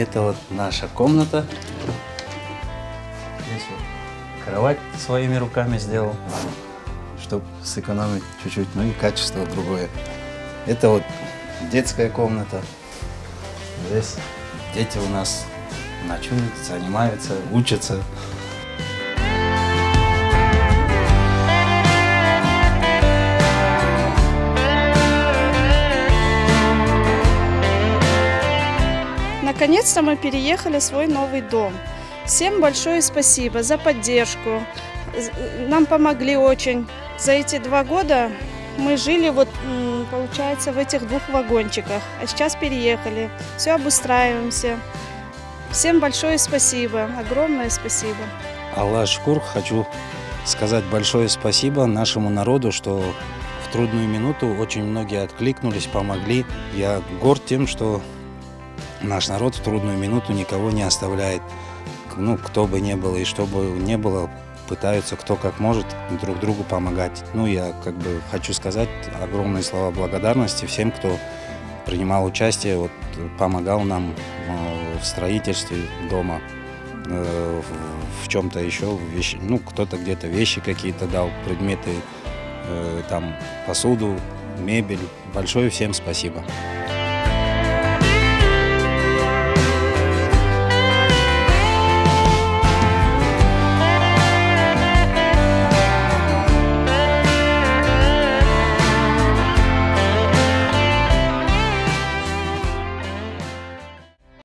Это вот наша комната. Здесь вот кровать своими руками сделал, чтобы сэкономить чуть-чуть, ну и качество другое. Это вот детская комната. Здесь дети у нас ночуют, занимаются, учатся. Наконец-то мы переехали в свой новый дом. Всем большое спасибо за поддержку. Нам помогли очень. За эти 2 года мы жили, вот, получается, в этих 2 вагончиках. А сейчас переехали. Все обустраиваемся. Всем большое спасибо. Огромное спасибо. Аллах шукур, хочу сказать большое спасибо нашему народу, что в трудную минуту очень многие откликнулись, помогли. Я горд тем, что наш народ в трудную минуту никого не оставляет. Ну, кто бы ни был и что бы ни было, пытаются кто как может друг другу помогать. Ну, я как бы хочу сказать огромные слова благодарности всем, кто принимал участие, вот, помогал нам в строительстве дома, в чем-то еще, вещи, ну, кто-то где-то вещи какие-то дал, предметы, там, посуду, мебель. Большое всем спасибо.